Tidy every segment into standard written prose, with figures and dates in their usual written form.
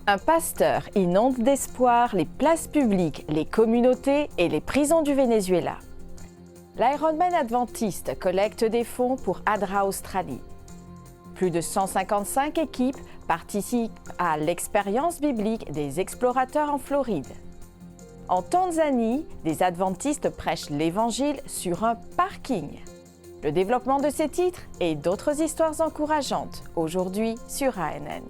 Un pasteur inonde d'espoir les places publiques, les communautés et les prisons du Venezuela. L'Ironman adventiste collecte des fonds pour ADRA Australie. Plus de 155 équipes participent à l'expérience biblique des explorateurs en Floride. En Tanzanie, des adventistes prêchent l'Évangile sur un parking. Le développement de ces titres et d'autres histoires encourageantes, aujourd'hui sur ANN.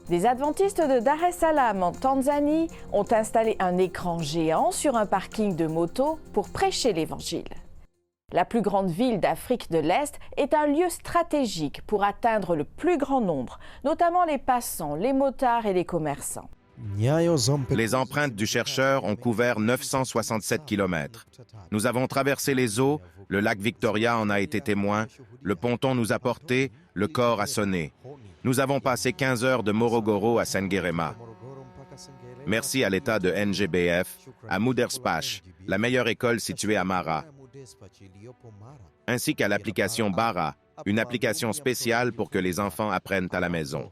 Des adventistes de Dar es Salaam en Tanzanie ont installé un écran géant sur un parking de moto pour prêcher l'Évangile. La plus grande ville d'Afrique de l'Est est un lieu stratégique pour atteindre le plus grand nombre, notamment les passants, les motards et les commerçants. Les empreintes du chercheur ont couvert 967 km. Nous avons traversé les eaux, le lac Victoria en a été témoin, le ponton nous a portés, le corps a sonné. Nous avons passé 15 heures de Morogoro à Sengerema. Merci à l'État de NGBF, à Muderspash, la meilleure école située à Mara, ainsi qu'à l'application Bara, une application spéciale pour que les enfants apprennent à la maison.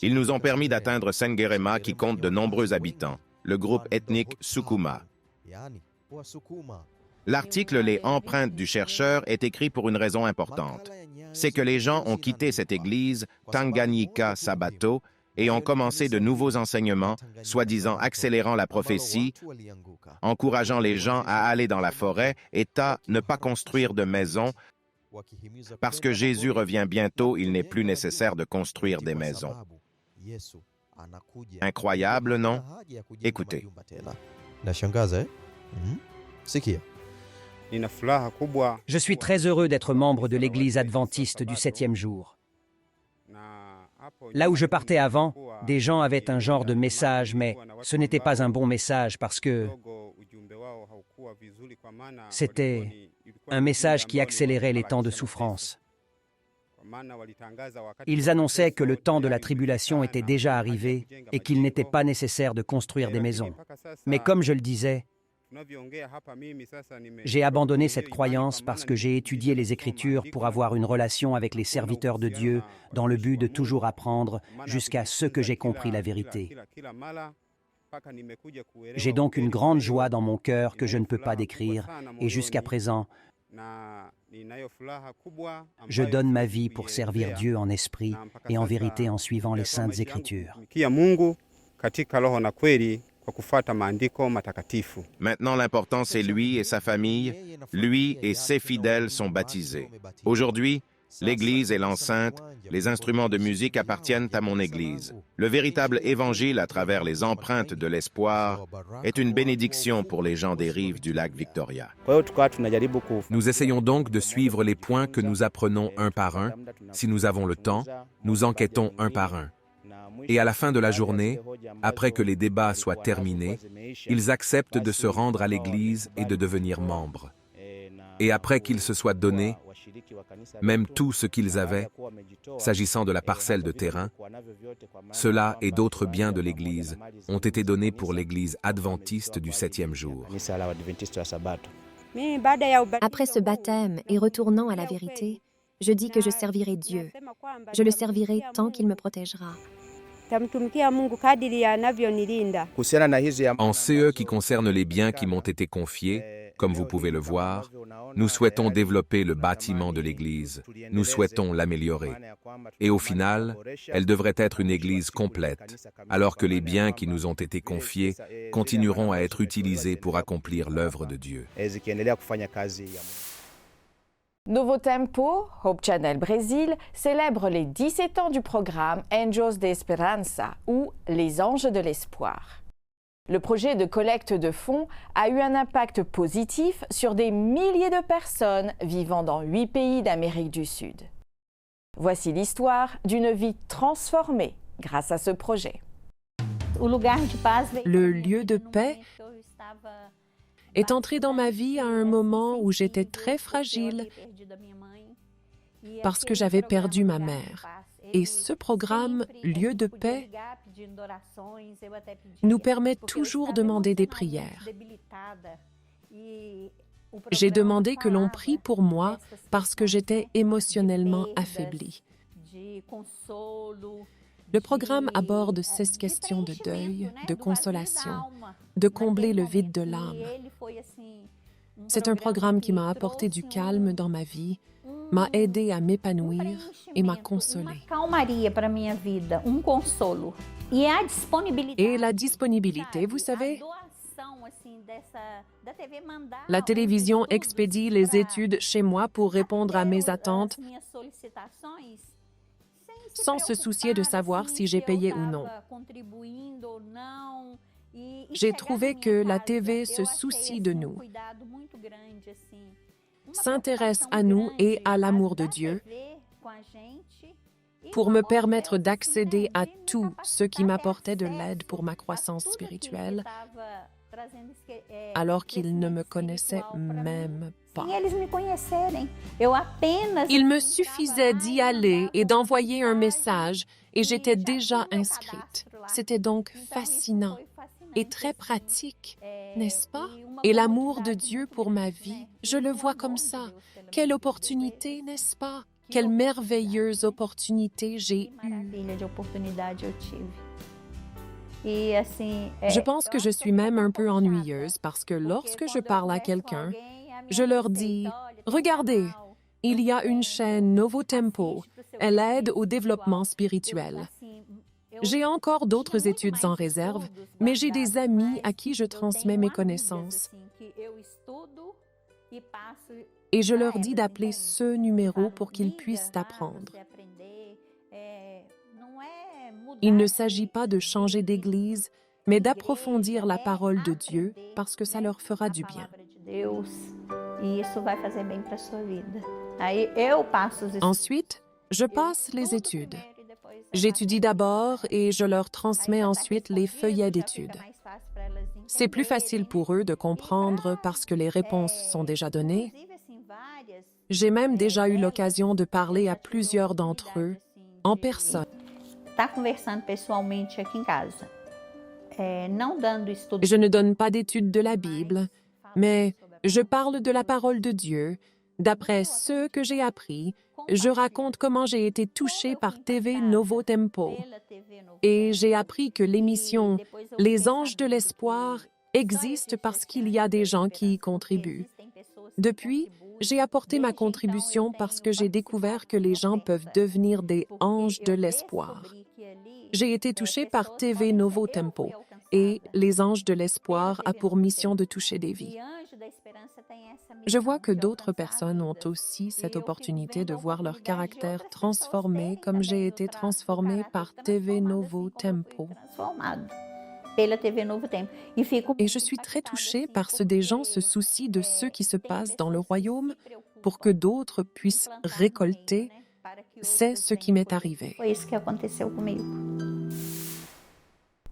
Ils nous ont permis d'atteindre Sengerema qui compte de nombreux habitants, le groupe ethnique Sukuma. L'article « Les empreintes du chercheur » est écrit pour une raison importante. C'est que les gens ont quitté cette église, Tanganyika Sabato, et ont commencé de nouveaux enseignements, soi-disant accélérant la prophétie, encourageant les gens à aller dans la forêt et à ne pas construire de maisons, parce que Jésus revient bientôt, il n'est plus nécessaire de construire des maisons. Incroyable, non? Écoutez. Je suis très heureux d'être membre de l'Église adventiste du 7e jour. Là où je partais avant, des gens avaient un genre de message, mais ce n'était pas un bon message parce que c'était un message qui accélérait les temps de souffrance. Ils annonçaient que le temps de la tribulation était déjà arrivé et qu'il n'était pas nécessaire de construire des maisons. Mais comme je le disais, j'ai abandonné cette croyance parce que j'ai étudié les Écritures pour avoir une relation avec les serviteurs de Dieu dans le but de toujours apprendre jusqu'à ce que j'ai compris la vérité. J'ai donc une grande joie dans mon cœur que je ne peux pas décrire et jusqu'à présent, je donne ma vie pour servir Dieu en esprit et en vérité en suivant les Saintes Écritures. Maintenant, l'important, c'est lui et sa famille. Lui et ses fidèles sont baptisés. Aujourd'hui, l'Église et l'enceinte, les instruments de musique appartiennent à mon Église. Le véritable évangile à travers les empreintes de l'espoir est une bénédiction pour les gens des rives du lac Victoria. Nous essayons donc de suivre les points que nous apprenons un par un. Si nous avons le temps, nous enquêtons un par un. Et à la fin de la journée, après que les débats soient terminés, ils acceptent de se rendre à l'Église et de devenir membres. Et après qu'ils se soient donnés, même tout ce qu'ils avaient, s'agissant de la parcelle de terrain, cela et d'autres biens de l'Église ont été donnés pour l'Église adventiste du 7e jour. Après ce baptême et retournant à la vérité, je dis que je servirai Dieu. Je le servirai tant qu'il me protégera. En CE qui concerne les biens qui m'ont été confiés, comme vous pouvez le voir, nous souhaitons développer le bâtiment de l'Église, nous souhaitons l'améliorer. Et au final, elle devrait être une Église complète, alors que les biens qui nous ont été confiés continueront à être utilisés pour accomplir l'œuvre de Dieu. Novo Tempo, Hope Channel Brésil, célèbre les 17 ans du programme Anjos de Esperança, ou Les Anges de l'Espoir. Le projet de collecte de fonds a eu un impact positif sur des milliers de personnes vivant dans 8 pays d'Amérique du Sud. Voici l'histoire d'une vie transformée grâce à ce projet. Le lieu de paix est entré dans ma vie à un moment où j'étais très fragile parce que j'avais perdu ma mère. Et ce programme, Lieu de paix, nous permet toujours de demander des prières. J'ai demandé que l'on prie pour moi parce que j'étais émotionnellement affaiblie. Le programme aborde 16 questions de deuil, de consolation, de combler le vide de l'âme. C'est un programme qui m'a apporté du calme dans ma vie, m'a aidé à m'épanouir et m'a consolé. Et la disponibilité, vous savez, la télévision expédie les études chez moi pour répondre à mes attentes sans se soucier de savoir si j'ai payé ou non. J'ai trouvé que la TV se soucie de nous, s'intéresse à nous et à l'amour de Dieu pour me permettre d'accéder à tout ce qui m'apportait de l'aide pour ma croissance spirituelle, alors qu'ils ne me connaissaient même pas. Il me suffisait d'y aller et d'envoyer un message et j'étais déjà inscrite. C'était donc fascinant et très pratique, n'est-ce pas? Et l'amour de Dieu pour ma vie, je le vois comme ça. Quelle opportunité, n'est-ce pas? Quelle merveilleuse opportunité j'ai eue. Je pense que je suis même un peu ennuyeuse parce que lorsque je parle à quelqu'un, je leur dis « Regardez, il y a une chaîne Novo Tempo, elle aide au développement spirituel. » J'ai encore d'autres études en réserve, mais j'ai des amis à qui je transmets mes connaissances. Et je leur dis d'appeler ce numéro pour qu'ils puissent apprendre. Il ne s'agit pas de changer d'église, mais d'approfondir la parole de Dieu parce que ça leur fera du bien. Ensuite, je passe les études. J'étudie d'abord et je leur transmets ensuite les feuillets d'études. C'est plus facile pour eux de comprendre parce que les réponses sont déjà données. J'ai même déjà eu l'occasion de parler à plusieurs d'entre eux en personne. Je ne donne pas d'études de la Bible, mais je parle de la parole de Dieu. D'après ce que j'ai appris, je raconte comment j'ai été touchée par TV Novo Tempo. Et j'ai appris que l'émission « Les Anges de l'Espoir » existe parce qu'il y a des gens qui y contribuent. Depuis, j'ai apporté ma contribution parce que j'ai découvert que les gens peuvent devenir des anges de l'espoir. J'ai été touchée par TV Novo Tempo et Les Anges de l'Espoir a pour mission de toucher des vies. Je vois que d'autres personnes ont aussi cette opportunité de voir leur caractère transformé comme j'ai été transformée par TV Novo Tempo. Et je suis très touchée parce que des gens se soucient de ce qui se passe dans le royaume pour que d'autres puissent récolter. C'est ce qui m'est arrivé.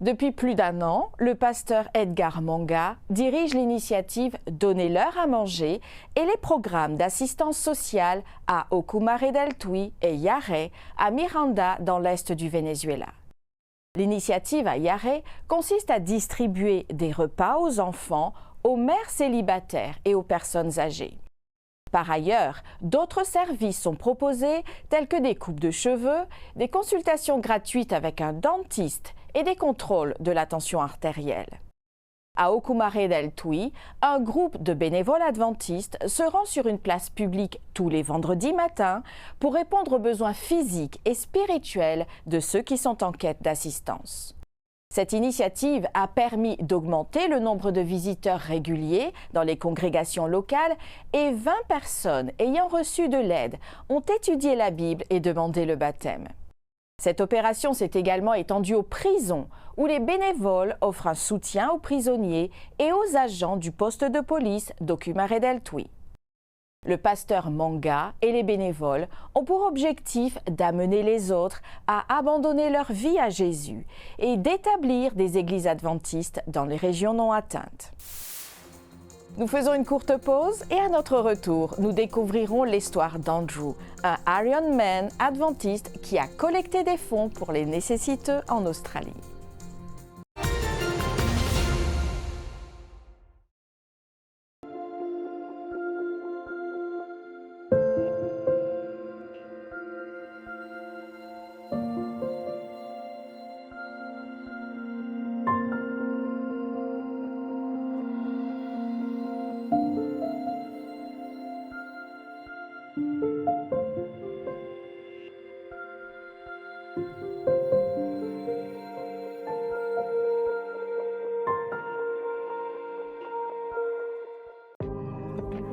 Depuis plus d'1 an, le pasteur Edgar Manga dirige l'initiative Donnez-leur à manger et les programmes d'assistance sociale à Ocumare del Tuy et Yare, à Miranda, dans l'est du Venezuela. L'initiative à Yare consiste à distribuer des repas aux enfants, aux mères célibataires et aux personnes âgées. Par ailleurs, d'autres services sont proposés tels que des coupes de cheveux, des consultations gratuites avec un dentiste et des contrôles de la tension artérielle. À Ocumare del Tuy, un groupe de bénévoles adventistes se rend sur une place publique tous les vendredis matins pour répondre aux besoins physiques et spirituels de ceux qui sont en quête d'assistance. Cette initiative a permis d'augmenter le nombre de visiteurs réguliers dans les congrégations locales et 20 personnes ayant reçu de l'aide ont étudié la Bible et demandé le baptême. Cette opération s'est également étendue aux prisons, où les bénévoles offrent un soutien aux prisonniers et aux agents du poste de police d'Ocumare del Tuy. Le pasteur Manga et les bénévoles ont pour objectif d'amener les autres à abandonner leur vie à Jésus et d'établir des églises adventistes dans les régions non atteintes. Nous faisons une courte pause et à notre retour, nous découvrirons l'histoire d'Andrew, un Ironman adventiste qui a collecté des fonds pour les nécessiteux en Australie.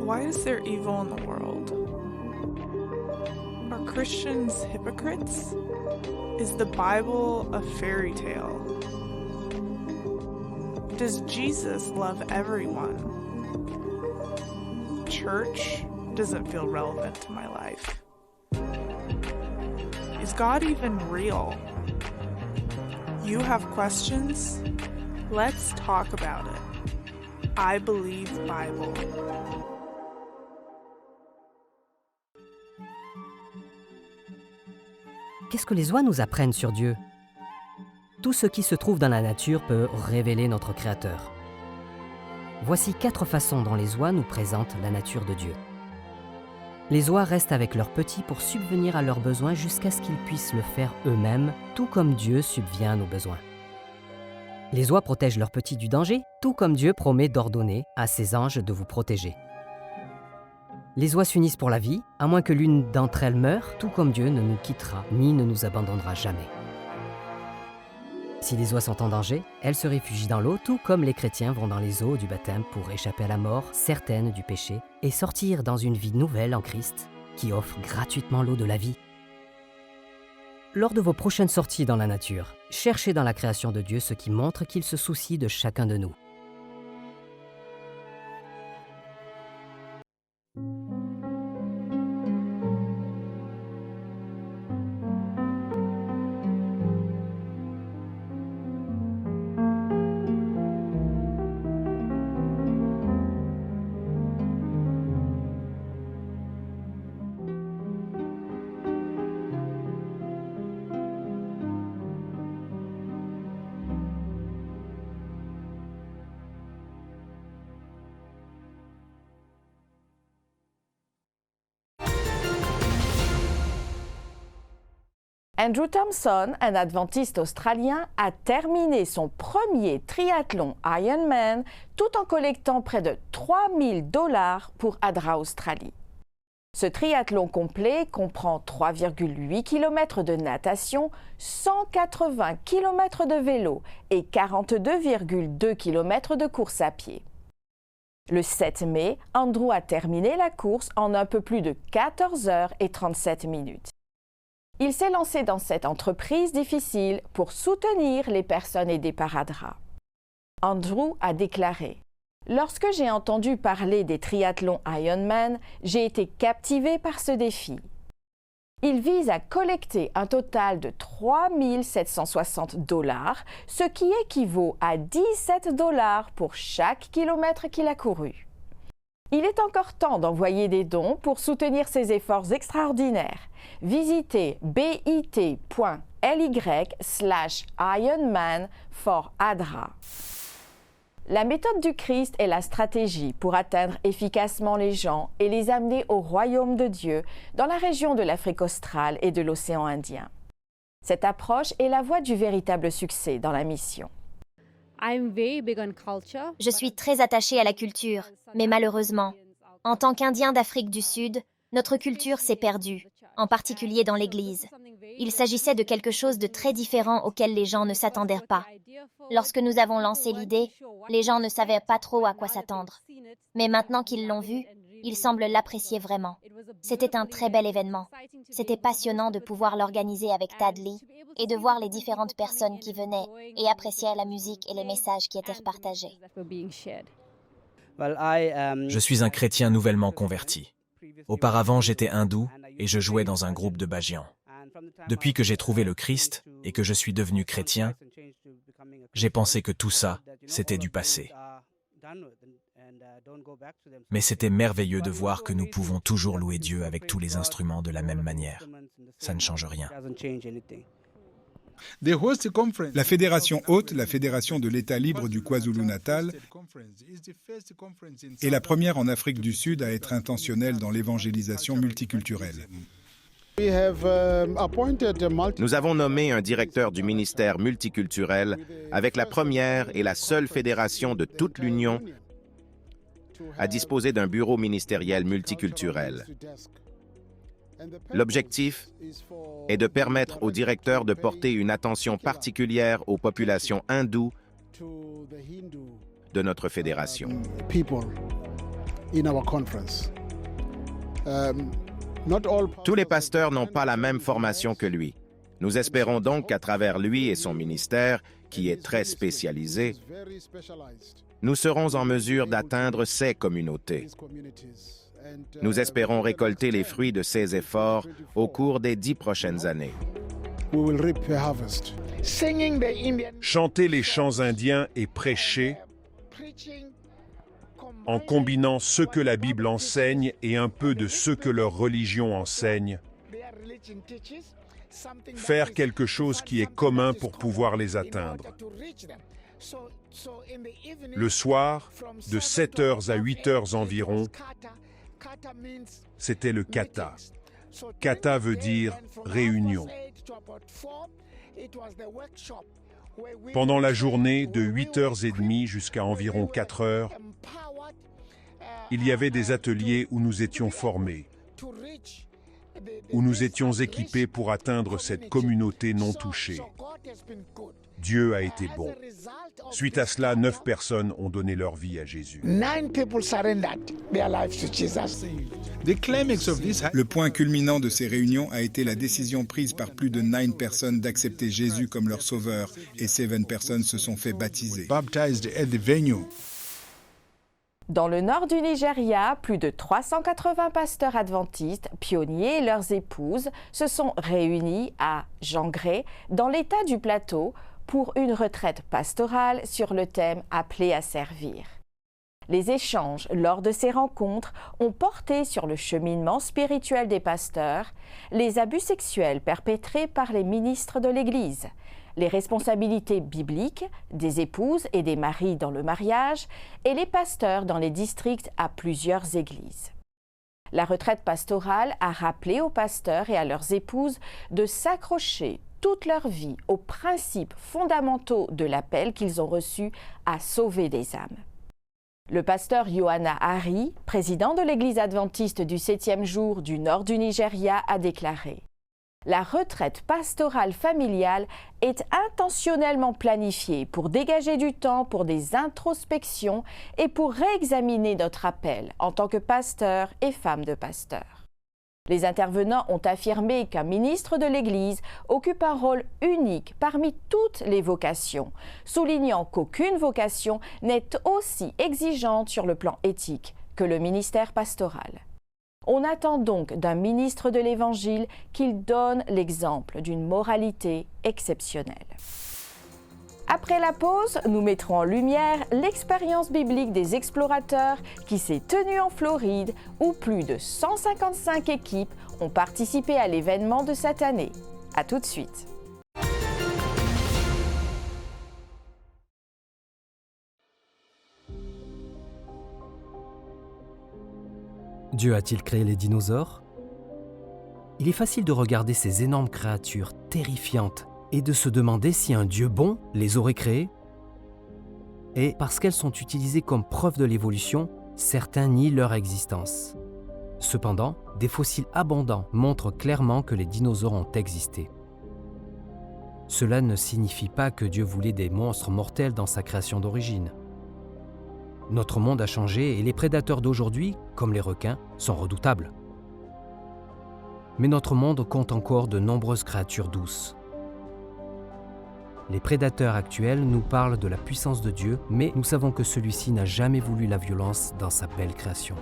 Why is there evil in the world? Are Christians hypocrites? Is the Bible a fairy tale? Does Jesus love everyone? Church doesn't feel relevant to my life. Is God even real? You have questions? Let's talk about it. I Believe Bible. Qu'est-ce que les oies nous apprennent sur Dieu? Tout ce qui se trouve dans la nature peut révéler notre Créateur. Voici 4 façons dont les oies nous présentent la nature de Dieu. Les oies restent avec leurs petits pour subvenir à leurs besoins jusqu'à ce qu'ils puissent le faire eux-mêmes, tout comme Dieu subvient à nos besoins. Les oies protègent leurs petits du danger, tout comme Dieu promet d'ordonner à ses anges de vous protéger. Les oies s'unissent pour la vie, à moins que l'une d'entre elles meure, tout comme Dieu ne nous quittera ni ne nous abandonnera jamais. Si les oies sont en danger, elles se réfugient dans l'eau, tout comme les chrétiens vont dans les eaux du baptême pour échapper à la mort certaine du péché et sortir dans une vie nouvelle en Christ, qui offre gratuitement l'eau de la vie. Lors de vos prochaines sorties dans la nature, cherchez dans la création de Dieu ce qui montre qu'il se soucie de chacun de nous. Andrew Thompson, un adventiste australien, a terminé son premier triathlon Ironman tout en collectant près de 3 000 $ pour ADRA Australie. Ce triathlon complet comprend 3,8 km de natation, 180 km de vélo et 42,2 km de course à pied. Le 7 mai, Andrew a terminé la course en un peu plus de 14 heures et 37 minutes. Il s'est lancé dans cette entreprise difficile pour soutenir les personnes aidées par ADRA. Andrew a déclaré « Lorsque j'ai entendu parler des triathlons Ironman, j'ai été captivé par ce défi. Il vise à collecter un total de 3 760 $, ce qui équivaut à 17 $ pour chaque kilomètre qu'il a couru. Il est encore temps d'envoyer des dons pour soutenir ces efforts extraordinaires. Visitez bit.ly/Ironman for ADRA. La méthode du Christ est la stratégie pour atteindre efficacement les gens et les amener au royaume de Dieu dans la région de l'Afrique australe et de l'océan Indien. Cette approche est la voie du véritable succès dans la mission. Je suis très attachée à la culture, mais malheureusement, en tant qu'Indien d'Afrique du Sud, notre culture s'est perdue, en particulier dans l'Église. Il s'agissait de quelque chose de très différent auquel les gens ne s'attendaient pas. Lorsque nous avons lancé l'idée, les gens ne savaient pas trop à quoi s'attendre. Mais maintenant qu'ils l'ont vu, ils semblent l'apprécier vraiment. C'était un très bel événement. C'était passionnant de pouvoir l'organiser avec Tad Lee et de voir les différentes personnes qui venaient et appréciaient la musique et les messages qui étaient partagés. Je suis un chrétien nouvellement converti. Auparavant, j'étais hindou et je jouais dans un groupe de bhajan. Depuis que j'ai trouvé le Christ et que je suis devenu chrétien, j'ai pensé que tout ça, c'était du passé. Mais c'était merveilleux de voir que nous pouvons toujours louer Dieu avec tous les instruments de la même manière. Ça ne change rien. La fédération hôte, la fédération de l'État libre du KwaZulu-Natal, est la première en Afrique du Sud à être intentionnelle dans l'évangélisation multiculturelle. Nous avons nommé un directeur du ministère multiculturel avec la première et la seule fédération de toute l'Union à disposer d'un bureau ministériel multiculturel. L'objectif est de permettre au directeur de porter une attention particulière aux populations hindoues de notre fédération. Tous les pasteurs n'ont pas la même formation que lui. Nous espérons donc qu'à travers lui et son ministère, qui est très spécialisé, nous serons en mesure d'atteindre ces communautés. Nous espérons récolter les fruits de ces efforts au cours des 10 prochaines années. Chanter les chants indiens et prêcher en combinant ce que la Bible enseigne et un peu de ce que leur religion enseigne. Faire quelque chose qui est commun pour pouvoir les atteindre. Le soir, de 7h à 8h environ, c'était le kata. Kata veut dire réunion. Pendant la journée, de 8h30 jusqu'à environ 4h, il y avait des ateliers où nous étions formés, où nous étions équipés pour atteindre cette communauté non touchée. Dieu a été bon. Suite à cela, 9 personnes ont donné leur vie à Jésus. Le point culminant de ces réunions a été la décision prise par plus de 9 personnes d'accepter Jésus comme leur sauveur, et 7 personnes se sont fait baptiser. Dans le nord du Nigeria, plus de 380 pasteurs adventistes, pionniers et leurs épouses se sont réunis à Jangré, dans l'état du Plateau, pour une retraite pastorale sur le thème « Appelé à servir ». Les échanges lors de ces rencontres ont porté sur le cheminement spirituel des pasteurs, les abus sexuels perpétrés par les ministres de l'Église, les responsabilités bibliques des épouses et des maris dans le mariage et les pasteurs dans les districts à plusieurs églises. La retraite pastorale a rappelé aux pasteurs et à leurs épouses de s'accrocher toute leur vie aux principes fondamentaux de l'appel qu'ils ont reçu à sauver des âmes. Le pasteur Yohana Hari, président de l'Église adventiste du 7e jour du nord du Nigeria, a déclaré « La retraite pastorale familiale est intentionnellement planifiée pour dégager du temps pour des introspections et pour réexaminer notre appel en tant que pasteur et femme de pasteur. » Les intervenants ont affirmé qu'un ministre de l'Église occupe un rôle unique parmi toutes les vocations, soulignant qu'aucune vocation n'est aussi exigeante sur le plan éthique que le ministère pastoral. On attend donc d'un ministre de l'Évangile qu'il donne l'exemple d'une moralité exceptionnelle. Après la pause, nous mettrons en lumière l'expérience biblique des explorateurs qui s'est tenue en Floride, où plus de 155 équipes ont participé à l'événement de cette année. À tout de suite. Dieu a-t-il créé les dinosaures? Il est facile de regarder ces énormes créatures terrifiantes et de se demander si un Dieu bon les aurait créées. Et parce qu'elles sont utilisées comme preuve de l'évolution, certains nient leur existence. Cependant, des fossiles abondants montrent clairement que les dinosaures ont existé. Cela ne signifie pas que Dieu voulait des monstres mortels dans sa création d'origine. Notre monde a changé et les prédateurs d'aujourd'hui, comme les requins, sont redoutables. Mais notre monde compte encore de nombreuses créatures douces. Les prédateurs actuels nous parlent de la puissance de Dieu, mais nous savons que celui-ci n'a jamais voulu la violence dans sa belle création.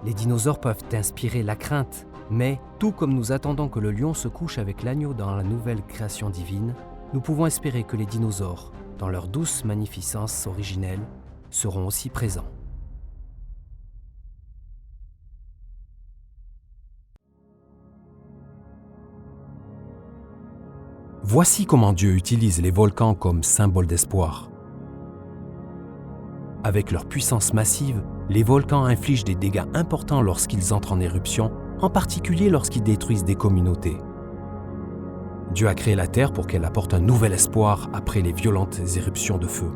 Les dinosaures peuvent inspirer la crainte, mais tout comme nous attendons que le lion se couche avec l'agneau dans la nouvelle création divine, nous pouvons espérer que les dinosaures, dans leur douce magnificence originelle, seront aussi présents. Voici comment Dieu utilise les volcans comme symbole d'espoir. Avec leur puissance massive, les volcans infligent des dégâts importants lorsqu'ils entrent en éruption, en particulier lorsqu'ils détruisent des communautés. Dieu a créé la Terre pour qu'elle apporte un nouvel espoir après les violentes éruptions de feu.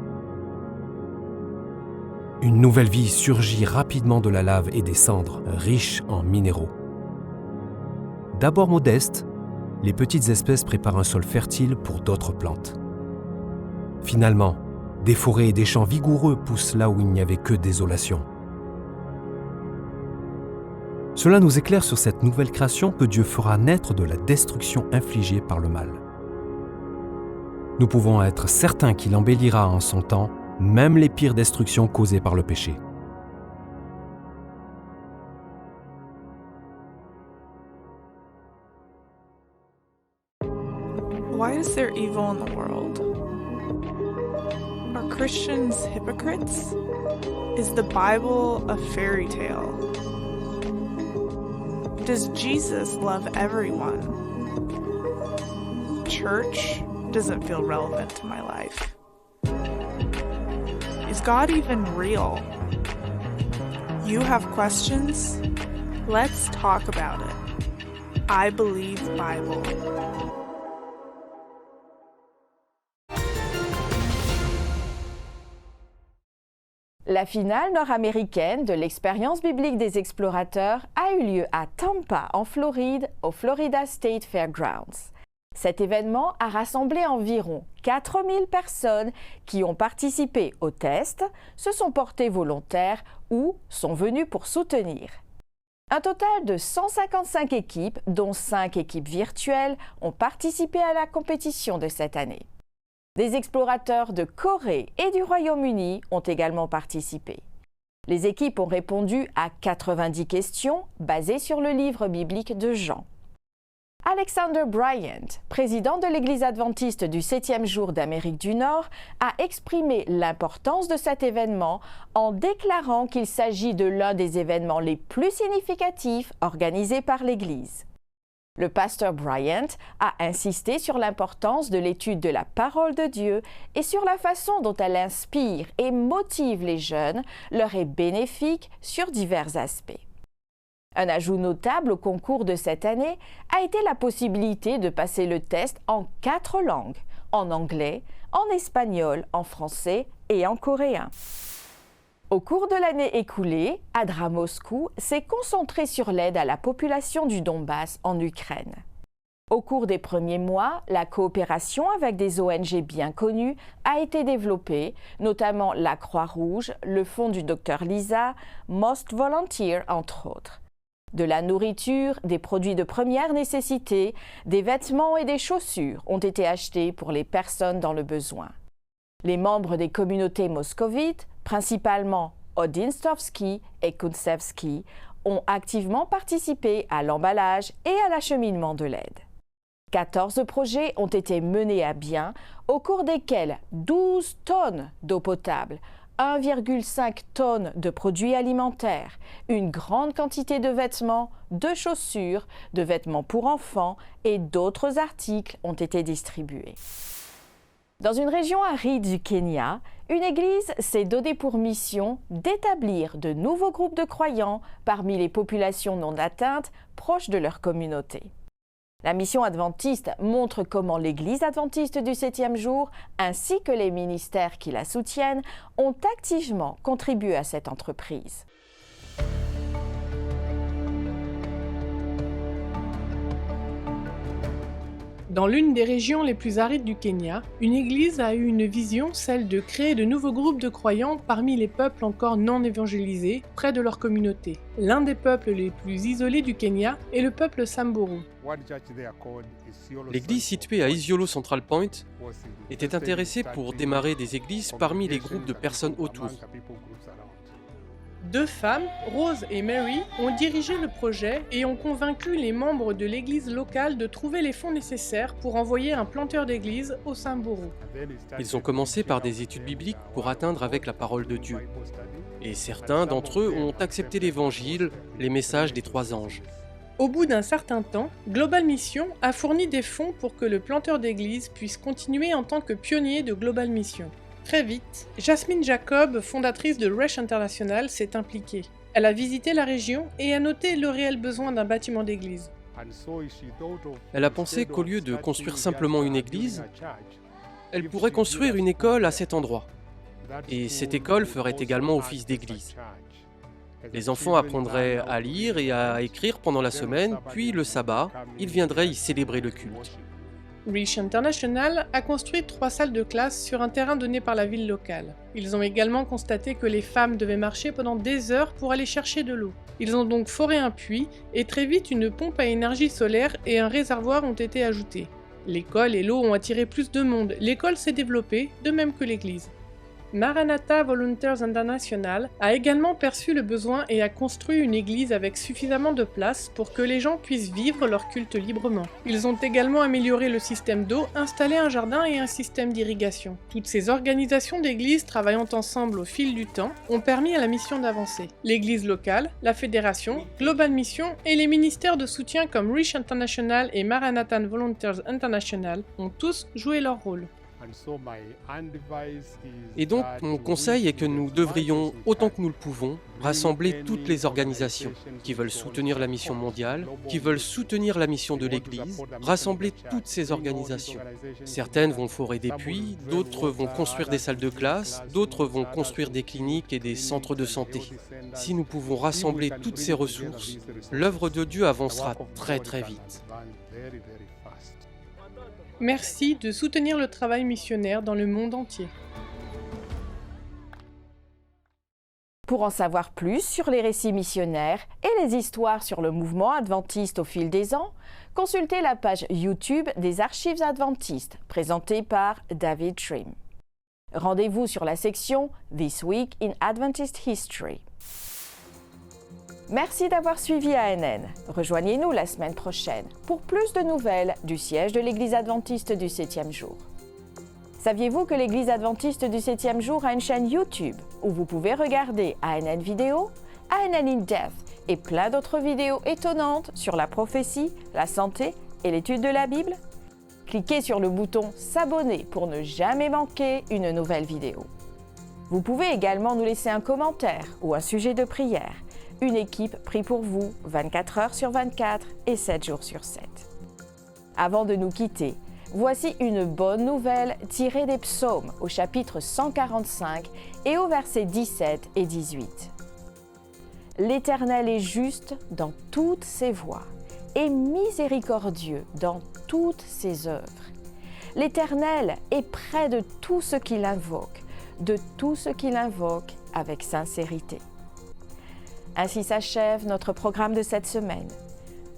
Une nouvelle vie surgit rapidement de la lave et des cendres, riches en minéraux. D'abord modestes, les petites espèces préparent un sol fertile pour d'autres plantes. Finalement, des forêts et des champs vigoureux poussent là où il n'y avait que désolation. Cela nous éclaire sur cette nouvelle création que Dieu fera naître de la destruction infligée par le mal. Nous pouvons être certains qu'il embellira en son temps, même les pires destructions causées par le péché. Why is there evil in the world? Are Christians hypocrites? Is the Bible a fairy tale? Does Jesus love everyone? Church doesn't feel relevant to my life. Is God even real? You have questions? Let's talk about it. I believe Bible. La finale nord-américaine de l'expérience biblique des explorateurs a eu lieu à Tampa, en Floride, au Florida State Fairgrounds. Cet événement a rassemblé environ 4000 personnes qui ont participé au test, se sont portées volontaires ou sont venues pour soutenir. Un total de 155 équipes, dont 5 équipes virtuelles, ont participé à la compétition de cette année. Des explorateurs de Corée et du Royaume-Uni ont également participé. Les équipes ont répondu à 90 questions basées sur le livre biblique de Jean. Alexander Bryant, président de l'Église adventiste du 7e jour d'Amérique du Nord, a exprimé l'importance de cet événement en déclarant qu'il s'agit de l'un des événements les plus significatifs organisés par l'Église. Le pasteur Bryant a insisté sur l'importance de l'étude de la parole de Dieu et sur la façon dont elle inspire et motive les jeunes, leur est bénéfique sur divers aspects. Un ajout notable au concours de cette année a été la possibilité de passer le test en 4 langues, en anglais, en espagnol, en français et en coréen. Au cours de l'année écoulée, ADRA Moscou s'est concentré sur l'aide à la population du Donbass en Ukraine. Au cours des premiers mois, la coopération avec des ONG bien connues a été développée, notamment la Croix-Rouge, le Fonds du Dr Lisa, Most Volunteer, entre autres. De la nourriture, des produits de première nécessité, des vêtements et des chaussures ont été achetés pour les personnes dans le besoin. Les membres des communautés moscovites, principalement Odinstovski et Kuntsevski, ont activement participé à l'emballage et à l'acheminement de l'aide. 14 projets ont été menés à bien, au cours desquels 12 tonnes d'eau potable, 1,5 tonnes de produits alimentaires, une grande quantité de vêtements, de chaussures, de vêtements pour enfants et d'autres articles ont été distribués. Dans une région aride du Kenya, une église s'est donnée pour mission d'établir de nouveaux groupes de croyants parmi les populations non atteintes proches de leur communauté. La mission adventiste montre comment l'Église adventiste du 7e jour, ainsi que les ministères qui la soutiennent, ont activement contribué à cette entreprise. Dans l'une des régions les plus arides du Kenya, une église a eu une vision, celle de créer de nouveaux groupes de croyants parmi les peuples encore non évangélisés, près de leur communauté. L'un des peuples les plus isolés du Kenya est le peuple Samburu. L'église située à Isiolo Central Point était intéressée pour démarrer des églises parmi les groupes de personnes autour. 2 femmes, Rose et Mary, ont dirigé le projet et ont convaincu les membres de l'église locale de trouver les fonds nécessaires pour envoyer un planteur d'église au Samburu. Ils ont commencé par des études bibliques pour atteindre avec la parole de Dieu. Et certains d'entre eux ont accepté l'évangile, les messages des 3 anges. Au bout d'un certain temps, Global Mission a fourni des fonds pour que le planteur d'église puisse continuer en tant que pionnier de Global Mission. Très vite, Jasmine Jacob, fondatrice de Resh International, s'est impliquée. Elle a visité la région et a noté le réel besoin d'un bâtiment d'église. Elle a pensé qu'au lieu de construire simplement une église, elle pourrait construire une école à cet endroit. Et cette école ferait également office d'église. Les enfants apprendraient à lire et à écrire pendant la semaine, puis le sabbat, ils viendraient y célébrer le culte. Resh International a construit 3 salles de classe sur un terrain donné par la ville locale. Ils ont également constaté que les femmes devaient marcher pendant des heures pour aller chercher de l'eau. Ils ont donc foré un puits et très vite une pompe à énergie solaire et un réservoir ont été ajoutés. L'école et l'eau ont attiré plus de monde, l'école s'est développée, de même que l'église. Maranatha Volunteers International a également perçu le besoin et a construit une église avec suffisamment de place pour que les gens puissent vivre leur culte librement. Ils ont également amélioré le système d'eau, installé un jardin et un système d'irrigation. Toutes ces organisations d'églises travaillant ensemble au fil du temps ont permis à la mission d'avancer. L'église locale, la fédération, Global Mission et les ministères de soutien comme Resh International et Maranatha Volunteers International ont tous joué leur rôle. Et donc, mon conseil est que nous devrions, autant que nous le pouvons, rassembler toutes les organisations qui veulent soutenir la mission mondiale, qui veulent soutenir la mission de l'Église, rassembler toutes ces organisations. Certaines vont forer des puits, d'autres vont construire des salles de classe, d'autres vont construire des cliniques et des centres de santé. Si nous pouvons rassembler toutes ces ressources, l'œuvre de Dieu avancera très très vite. Merci de soutenir le travail missionnaire dans le monde entier. Pour en savoir plus sur les récits missionnaires et les histoires sur le mouvement adventiste au fil des ans, consultez la page YouTube des Archives adventistes, présentée par David Trim. Rendez-vous sur la section This Week in Adventist History. Merci d'avoir suivi ANN. Rejoignez-nous la semaine prochaine pour plus de nouvelles du siège de l'Église adventiste du 7e jour. Saviez-vous que l'Église adventiste du 7e jour a une chaîne YouTube où vous pouvez regarder ANN Vidéo, ANN In Depth et plein d'autres vidéos étonnantes sur la prophétie, la santé et l'étude de la Bible? Cliquez sur le bouton S'abonner pour ne jamais manquer une nouvelle vidéo. Vous pouvez également nous laisser un commentaire ou un sujet de prière. Une équipe prie pour vous 24 heures sur 24 et 7 jours sur 7. Avant de nous quitter, voici une bonne nouvelle tirée des psaumes au chapitre 145 et au verset 17 et 18. L'Éternel est juste dans toutes ses voies et miséricordieux dans toutes ses œuvres. L'Éternel est près de tous ceux qui l'invoquent, avec sincérité. Ainsi s'achève notre programme de cette semaine.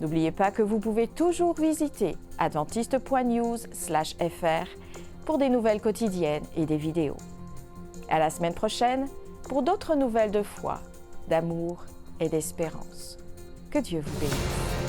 N'oubliez pas que vous pouvez toujours visiter adventiste.news/fr pour des nouvelles quotidiennes et des vidéos. À la semaine prochaine pour d'autres nouvelles de foi, d'amour et d'espérance. Que Dieu vous bénisse.